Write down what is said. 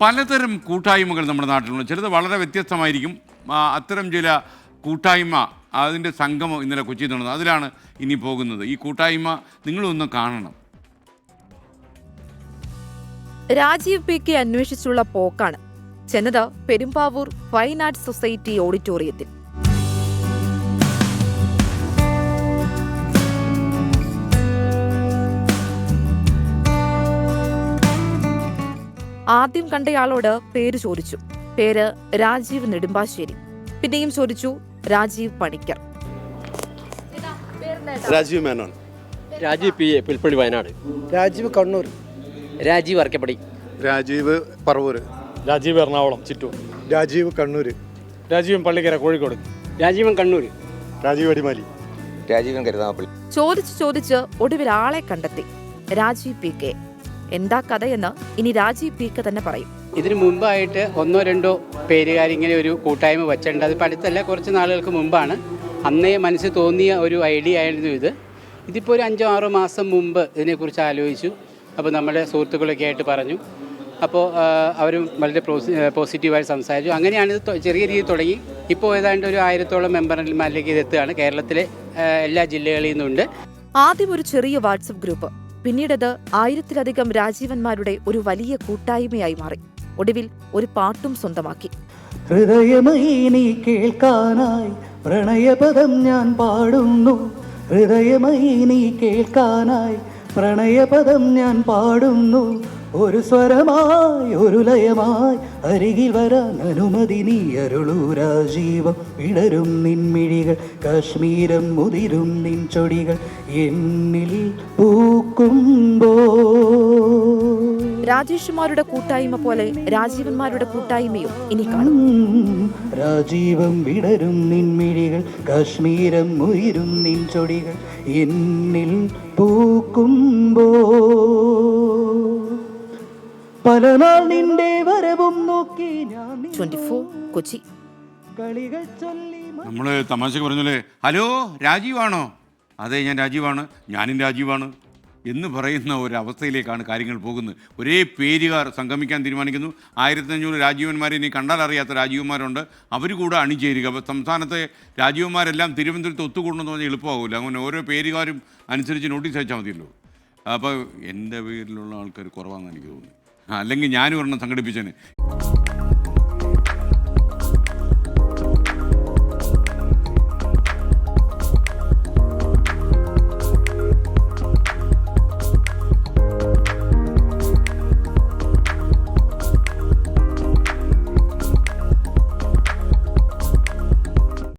പലതരം കൂട്ടായ്മകൾ നമ്മുടെ നാട്ടിലുണ്ട്. ചിലത് വളരെ വ്യത്യസ്തമായിരിക്കും. അത്തരം ചില കൂട്ടായ്മ അതിൻ്റെ സംഗമം ഇന്നലെ കൊച്ചിയിൽ നടന്നു. അതിലാണ് ഇനി പോകുന്നത്. ഈ കൂട്ടായ്മ നിങ്ങളൊന്ന് കാണണം. രാജീവ് പി.കെ അന്വേഷിച്ചുള്ള പോക്കാണ്. ചെന്നത് പെരുമ്പാവൂർ ഫൈൻ ആർട്സ് സൊസൈറ്റി ഓഡിറ്റോറിയത്തിൽ. ആദ്യം കണ്ടയാളോട് പേര് ചോദിച്ചു. പേര് രാജീവ് നെടുമ്പാശ്ശേരി. പിന്നെയും ചോദിച്ചു രാജീവ് പണിക്കർ. രാജീവ് മേനോൻ. Rajeev P A Pulpally Wayanad. രാജീവ് കണ്ണൂർ. രാജീവ് അറക്കപ്പടി. രാജീവ് പറവൂർ. രാജീവ് എറണാകുളം ചിറ്റൂർ. രാജീവ് കണ്ണൂർ. രാജീവൻ പള്ളിക്കര കോഴിക്കോട്. രാജീവൻ കണ്ണൂർ. രാജീവ് അടിമാലി. രാജീവൻ കരുതാപ്പള്ളി. ചോദിച്ച് ഒടുവിൽ ആളെ കണ്ടെത്തി. രാജീവ് പി.കെ. എന്താ കഥയെന്ന് ഇനി രാജീവ് പി.കെ തന്നെ പറയും. ഇതിനു മുമ്പായിട്ട് ഒന്നോ രണ്ടോ പേരുകാരിങ്ങനെ ഒരു കൂട്ടായ്മ വച്ചിട്ടുണ്ട്. അത് അടുത്തല്ല, കുറച്ച് നാളുകൾക്ക് മുമ്പാണ്. അന്നേ മനസ്സിൽ തോന്നിയ ഒരു ഐഡിയ ആയിരുന്നു ഇത്. ഇതിപ്പോൾ ഒരു 5-6 മാസം മുമ്പ് ഇതിനെക്കുറിച്ച് ആലോചിച്ചു. അപ്പോൾ നമ്മുടെ സുഹൃത്തുക്കളൊക്കെ ആയിട്ട് പറഞ്ഞു. അപ്പോൾ അവരും വളരെ പോസിറ്റീവായി സംസാരിച്ചു. അങ്ങനെയാണ് ഇത് ചെറിയ രീതിയിൽ തുടങ്ങി. ഇപ്പോൾ ഏതാണ്ട് ഒരു 1000-ഓളം മെമ്പർമാരിലേക്ക് ഇത് എത്തുകയാണ്. കേരളത്തിലെ എല്ലാ ജില്ലകളിൽ നിന്നുണ്ട്. ആദ്യം ഒരു ചെറിയ വാട്സപ്പ് ഗ്രൂപ്പ്, പിന്നീടത് 1000-ലധികം രാജീവന്മാരുടെ ഒരു വലിയ കൂട്ടായ്മയായി മാറി. ഒടുവിൽ ഒരു പാട്ടും സ്വന്തമാക്കി. ഹൃദയമേ നീ കേൾക്കാനായി പ്രണയപദം ഞാൻ പാടുന്നു. ഹൃദയമേ നീ കേൾക്കാനായി പ്രണയപദം ഞാൻ പാടുന്നു. ഒരു സ്വരമായി ഒരു ലയമായി അരികിൽ വരാൻ അനുമതി നീ അരുളൂ. രാജീവം വിടരും നിൻമിഴികൾ, കാശ്മീരം മുതിരും നിൻ ചൊടികൾ എന്നിൽ പൂക്കുമ്പോ. രാജേഷുമാരുടെ കൂട്ടായ്മ പോലെ രാജീവന്മാരുടെ കൂട്ടായ്മയും ഇനി കാണും. രാജീവം വിടരും നിൻമിഴികൾ, കാശ്മീരം മുതിരും നിൻ ചൊടികൾ എന്നിൽ പൂക്കുമ്പോ. പലനാൾ നിന്റെ വരവും നോക്കി ഞാൻ 24 കൊച്ചി. കളികൾ ചൊല്ലി നമ്മൾ തമാശക്ക് പറഞ്ഞല്ലേ, ഹലോ രാജീവാണോ? അതെ ഞാൻ രാജീവാണ്, ഞാനും രാജീവാണ് എന്ന് പറയുന്ന ഒരവസ്ഥയിലേക്കാണ് കാര്യങ്ങൾ പോകുന്നത്. ഒരേ പേരുകാർ സംഗമിക്കാൻ തീരുമാനിക്കുന്നു. 1500 രാജീവന്മാരെ ഇനി കണ്ടാൽ അറിയാത്ത രാജീവന്മാരുണ്ട്. അവർ കൂടെ അണിചേരുക. അപ്പോൾ സംസ്ഥാനത്തെ രാജീവന്മാരെല്ലാം തിരുവനന്തപുരത്ത് ഒത്തുകൂടണമെന്ന് പറഞ്ഞാൽ എളുപ്പമാകില്ല. അങ്ങനെ ഓരോ പേരുകാരും അനുസരിച്ച് നോട്ടീസ് അയച്ചാൽ മതിയല്ലോ. അപ്പോൾ എൻ്റെ പേരിലുള്ള ആൾക്കാർ കുറവാണെന്ന് എനിക്ക് തോന്നുന്നു. അല്ലെങ്കിൽ ഞാനും ഒരെണ്ണം സംഘടിപ്പിച്ചേനെ.